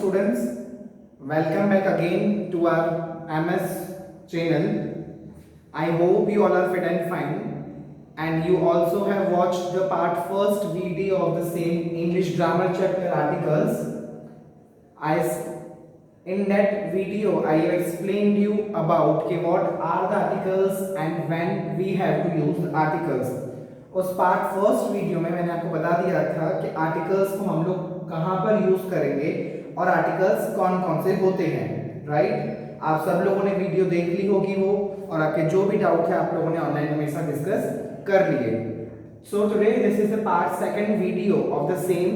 students, welcome back again to our MS channel. I hope you all are fit and fine, and you also have watched the part first video of the same English grammar chapter articles. I in that video I have explained you about what are the articles and when we have to use the articles. उस part first video में मैंने आपको बता दिया था कि articles को हम लोग कहाँ पर यूज करेंगे और आर्टिकल्स कौन कौन से होते हैं, राइट। आप सब लोगों ने वीडियो देख ली होगी वो, और आपके जो भी डाउट है आप लोगों ने ऑनलाइन हमेशा डिस्कस कर लिए। So today this is the part second video of the same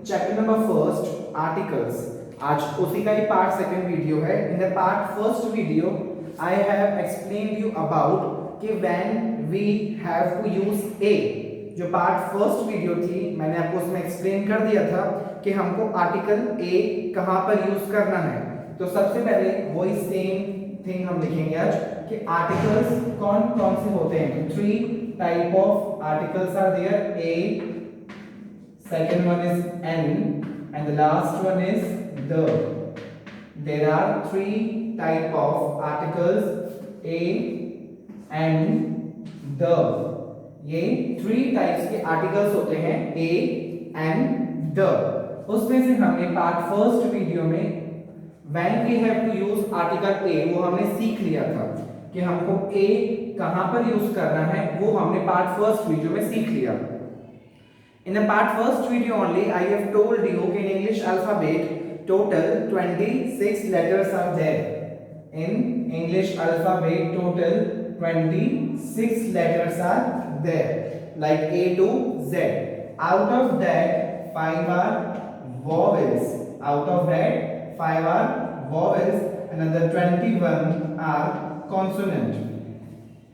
chapter number first articles. आज उसी का ही पार्ट सेकंड वीडियो है। In the part first video I have explained you about कि when we have to use a. जो part first video थी मैंने आपको उसमें एक्सप्लेन कर दिया था कि हमको आर्टिकल ए कहां पर यूज करना है। तो सबसे पहले वही सेम थिंग हम लिखेंगे आज कि आर्टिकल्स कौन कौन से होते हैं। Three type of articles are there, a, second one is an and the last one is the. There are three type of articles, a and the. ये थ्री टाइप्स के आर्टिकल्स होते हैं, ए एंड द। उसमें से हमने part first video में when we have to use article a वो हमने सीख लिया था कि हमको ए कहां पर यूज करना है, वो हमने पार्ट फर्स्ट वीडियो में सीख लिया। In the part first video only I have told you in English alphabet total 26 letters are there. In English alphabet total 26 letters are there, like A to Z. Out of that 5 are vowels. Out of that 5 are vowels and another 21 are consonant.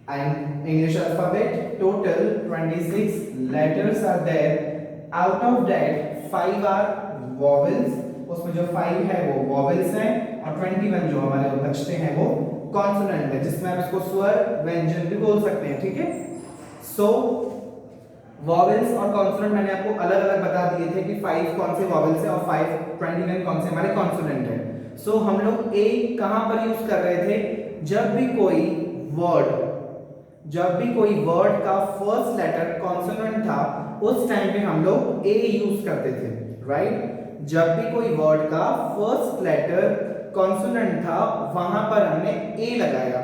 And English alphabet total 26 letters are there. Out of that 5 are vowels. उसमें जो 5 है वो vowels हैं और 21 जो हमारे बचते हैं वो कॉन्सोनेंट है, जिसमें आप इसको स्वर व्यंजन भी बोल सकते हैं, ठीक है। सो वॉवेल्स और कॉन्सोनेंट मैंने आपको अलग अलग बता दिए थे कि 5 कौन से वॉवेल्स हैं और 21 कौन से हमारे कॉन्सोनेंट हैं। सो हम लोग ए कहां पर यूज कर रहे थे, जब भी कोई वर्ड का फर्स्ट लेटर कॉन्सोनेंट था उस टाइम पे हम लोग ए यूज करते थे, राइट। जब भी कोई वर्ड का फर्स्ट लेटर कॉन्सोनेंट था वहां पर हमने ए लगाया।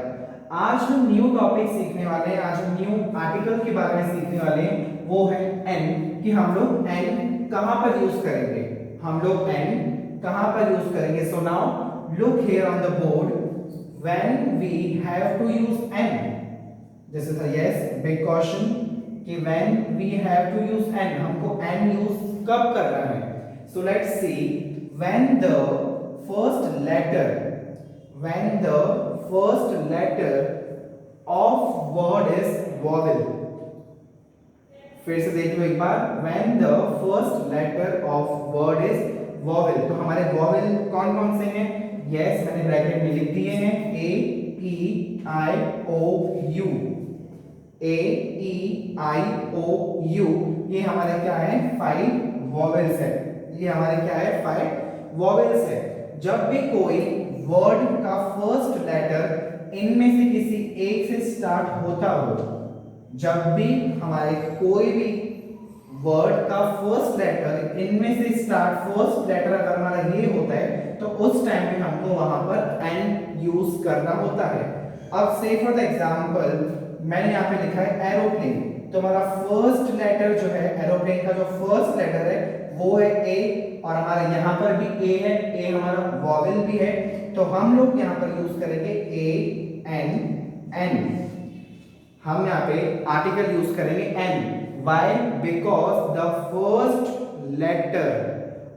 आज हम न्यू टॉपिक सीखने वाले हैं, आज हम न्यू आर्टिकल के बारे में सीखने वाले हैं, वो है एन, कि हम लोग एन कहां पर यूज करेंगे, हम लोग एन कहां पर यूज करेंगे। So now look here on the board, when we have to use an, this is a yes big question कि when we have to use an, हमको एन यूज कब करना है। So let's see, when the first letter of word is vowel। फिर से देख लो एक बार, when the first letter of word is vowel। तो हमारे vowel कौन कौन से हैं, यस मैंने ब्रैकेट में लिख दिए हैं, A E I O U, A E I O U, ये हमारे क्या है 5 vowels है, ये हमारे क्या है 5 vowels है। जब भी कोई वर्ड का फर्स्ट लेटर इनमें से किसी एक से स्टार्ट होता हो, जब भी हमारे कोई भी वर्ड का फर्स्ट लेटर इनमें से स्टार्ट, फर्स्ट लेटर अगर हमारा ये होता है तो उस टाइम पे हमको वहां पर एन यूज करना होता है। अब से फॉर द एग्जांपल मैंने यहाँ पे लिखा है एरोप्लेन, तो हमारा फर्स्ट लेटर जो है एरोप्लेन का जो फर्स्ट लेटर है वो है ए, और हमारा यहाँ पर भी ए है, ए हमारा वॉवेल भी है, तो हम लोग यहाँ पर यूज करेंगे ए एन एन। हम यहाँ पे आर्टिकल यूज करेंगे an. Why? Because the first letter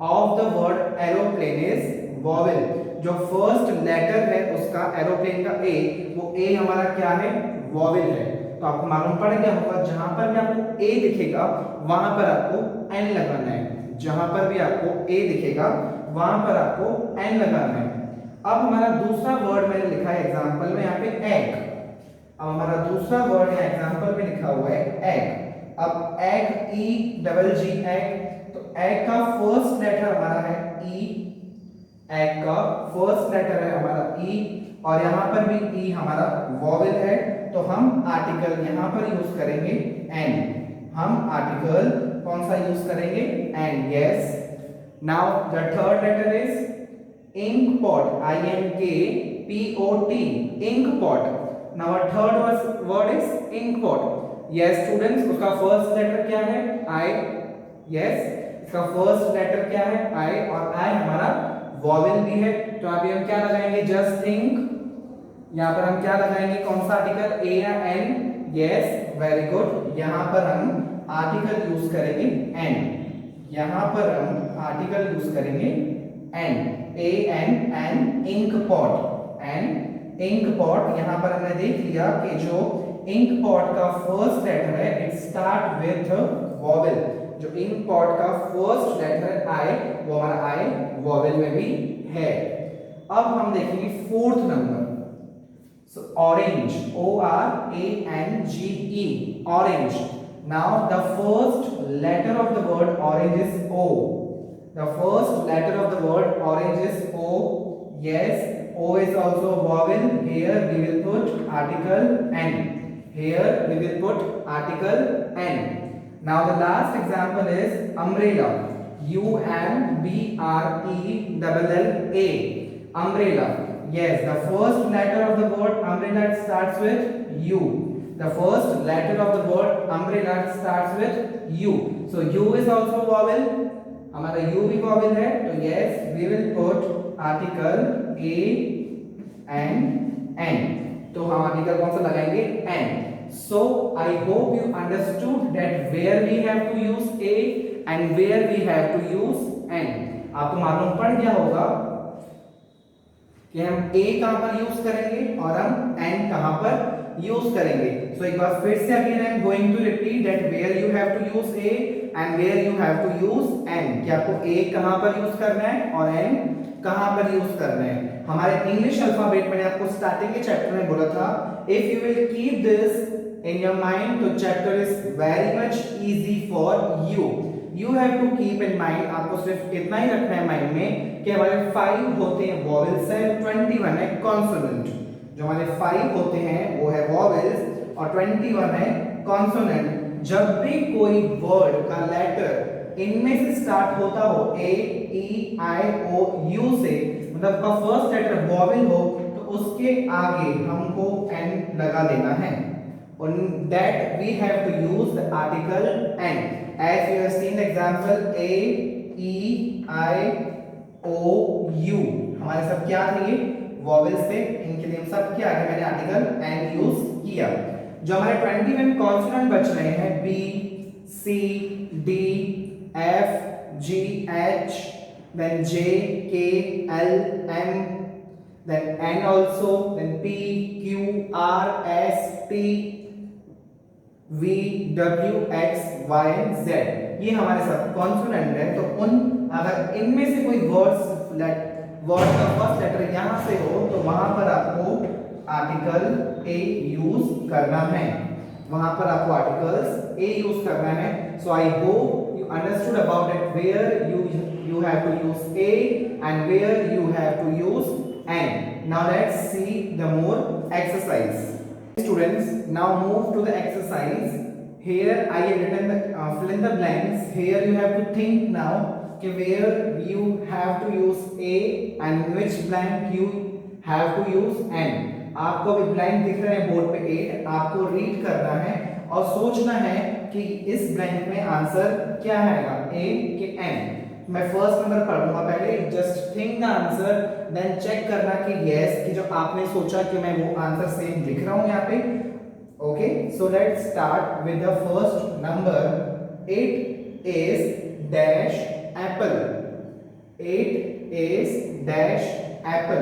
of the word aeroplane is vowel. जो फर्स्ट लेटर है उसका एरोप्लेन का ए, वो ए हमारा क्या है, वॉवेल है। तो आपको मालूम पड़ गया होगा जहां पर भी आपको ए दिखेगा वहां पर आपको एन लगाना है, जहां पर भी आपको ए दिखेगा वहां पर आपको एन लगाना है। अब हमारा दूसरा वर्ड मैंने लिखा है एग्जांपल में यहाँ पे एग। अब हमारा दूसरा वर्ड है एग्जांपल में लिखा हुआ है एग। अब एग ई डबल जी एग, तो एग का फर्स्ट लेटर हमारा है ई, एग का फर्स्ट लेटर है हमारा ई, और यहाँ पर भी ई हमारा वॉवेल है, तो हम आर्टिकल यहाँ पर यूज करेंगे एन। हम आर्टिकल कौन सा यूज करेंगे? An. Yes. Now the third letter is ink pot, I N K P O T, ink pot. Now our third word is ink pot. Yes students, उसका first letter क्या है? I. Yes, इसका first letter क्या है? I, और I हमारा vowel भी है, तो अभी हम क्या लगाएंगे? Just think. यहाँ पर हम क्या लगाएंगे? कौन सा आर्टिकल? ए या एन? Yes, very good. यहाँ पर हम आर्टिकल यूज करेंगे एन। यहाँ पर हम आर्टिकल यूज करेंगे an, A an, an, ink pot. An ink pot. यहाँ पर हमने देख लिया कि जो इंक पॉट का फर्स्ट लेटर है इट स्टार्ट विथ वॉवेल। जो इंक पॉट का फर्स्ट लेटर है आई, वो हमारा आई वॉवेल में भी है। अब हम देखेंगे fourth number. So orange, O-R-A-N-G-E, orange. Now the first letter of the word orange is O. The first letter of the word orange is O. Yes, O is also a vowel. Here we will put article N. Here we will put article N. Now the last example is umbrella. U-M-B-R-E-L-L-A. Umbrella. Yes, the first letter of the word umbrella starts with U. The first letter of the word umbrella starts with U. So U is also vowel. हमारा U भी vowel है, तो yes, we will put article A and N. तो हम article कौन सा लगाएंगे? N. So I hope you understood that where we have to use A and where we have to use N. आपको मालूम पड़ गया होगा कि हम A कहां पर यूज करेंगे और हम N कहां पर यूज करेंगे। सो एक बार फिर से again I am going to repeat that where you have to use A and where you have to use N। कि आपको A कहां पर यूज करना है और N कहां पर यूज करना है। हमारे इंग्लिश अल्फाबेट मैंने आपको स्टार्टिंग के चैप्टर में बोला था, if you will keep this in your mind तो chapter is very much easy for you. You have to keep in mind, आपको सिर्फ इतना ही रखना है माइंड में कि हमारे 5 होते हैं वॉवेल्स है, 21 है कॉन्सोनेंट। जो हमारे 5 होते हैं वो है वॉवेल्स और 21 है कॉन्सोनेंट। जब भी कोई वर्ड का लेटर इनमें से स्टार्ट होता हो ए, ई, आई, ओ, यू से, मतलब का फर्स्ट लेटर वॉवेल हो, तो उसके आगे हमको एन लगा देना है। On that we have to use the article N. As you have seen the example A, E, I, O, U. हमारे सब क्या थे? ये वॉवेल्स थे, इनके लिए सब के आगे मैंने आर्टिकल N यूज किया। जो हमारे 21 कॉन्सोनेंट बच रहे हैं B, C, D, F, G, H, then J, K, L, M, then N also, then P, Q, R, S, T, V, W, X, Y, Z, ये हमारे सब कॉन्सोनेंट है। तो उन अगर इनमें से कोई वर्ड का फर्स्ट लेटर यहाँ से हो तो वहां पर आपको आर्टिकल A यूज करना है, वहां पर आपको आर्टिकल्स A यूज करना है। So I hope you understood about it where you have to use A and where you have to use N. Now let's see the more exercise. Students, now move to the exercise. Here I have written the fill in the blanks. Here you have to think now कि where you have to use A and which blank you have to use N. आपको अभी blank दिख रहे हैं board पे 8, आपको read करना है और सोचना है कि इस ब्लैंक में आंसर क्या आएगा, A के N। मैं फर्स्ट नंबर पढ़ूंगा पहले, just think the answer, then check करना कि यस कि जो आपने सोचा कि मैं वो आंसर सेम लिख रहा हूं यहाँ पे। Okay, so let's start with the first number. It is dash apple. It is dash apple.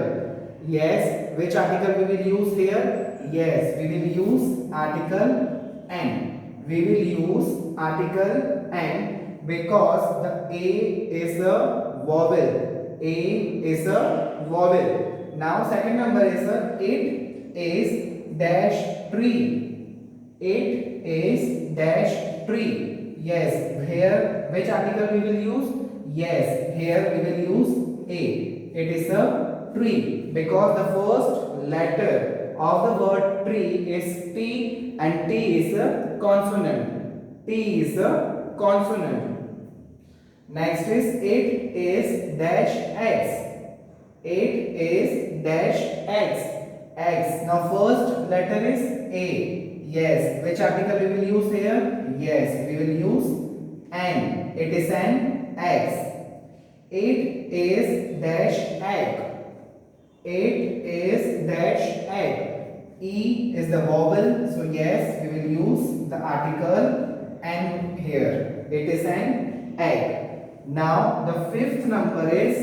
Yes, which article we will use here? Yes, we will use article an. We will use article an because the A is a vowel. A is a vowel. Now second number is it is dash tree. It is dash tree. Yes, here which article we will use? Yes, here we will use A. It is a tree because the first letter of the word tree is T and T is a consonant. T is a consonant. Next is it is dash X. It is dash X. X. Now first letter is A. Yes. Which article we will use here? Yes. We will use N. It is an X. It is dash egg. It is dash egg. E is the vowel. So yes, we will use the article N here. It is an egg. Now the fifth number is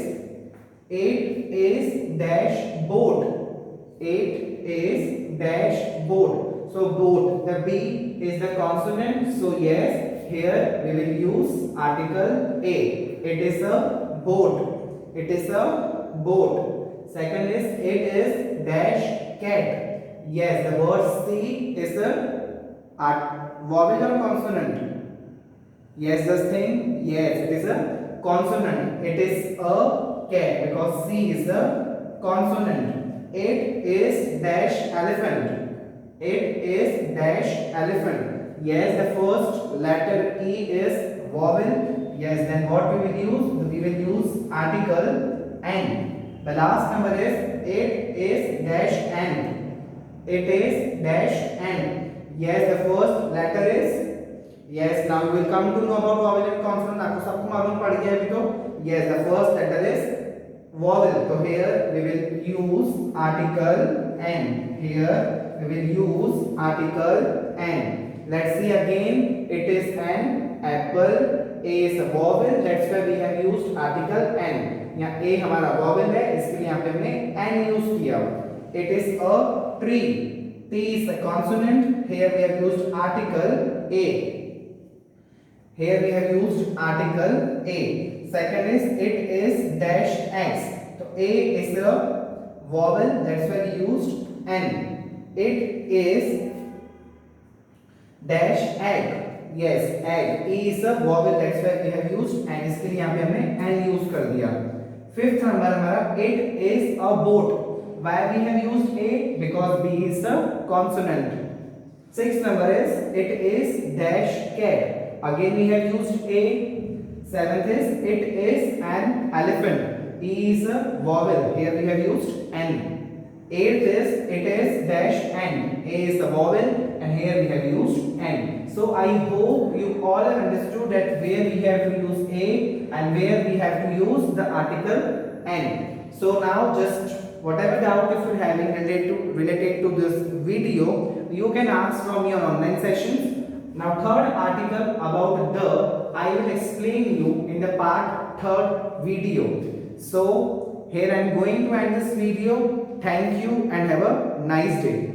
it is dash boat. It is dash boat. So boat, the B is the consonant. So yes, here we will use article A. It is a boat. It is a boat. Second is it is dash cat. Yes, the word C is a vowel or consonant. Yes, this thing. Yes, it is a consonant. It is a cat because C is a consonant. It is dash elephant. It is dash elephant. Yes, the first letter E is vowel. Yes, then what we will use? We will use article N. The last number is it is dash N. It is dash N. Yes, the first letter is. Yes, now we will come to know about vowel and consonant. आपको सबको मालूम पड़ गया अभी तो. Yes, the first letter is vowel. So here we will use article N. Here we will use article N. Let's see again. It is an apple. A is a vowel. That's why we have used article N. यहाँ A हमारा vowel है, इसके लिए यहाँ पे हमने N use किया. It is a tree. T is a consonant. Here we have used article A. Here we have used article A. Second is it is dash X. So A is a vowel. That's why we used N. It is dash egg. Yes, egg. E is a vowel. That's why we have used N. इसके लिए यहाँ पे हमने N use कर दिया. Fifth number हमारा it is a boat. Why we have used A? Because B is a consonant. Sixth number is it is dash cat. Again we have used A. Seventh is it is an elephant. E is a vowel. Here we have used N. Eighth is it is dash N. A is the vowel and here we have used N. So I hope you all have understood that where we have to use A and where we have to use the article N. So now just whatever doubt if you are having related to this video, you can ask from your online sessions. Now third article about the I will explain you in the part third video. So here I am going to end this video. Thank you and have a nice day.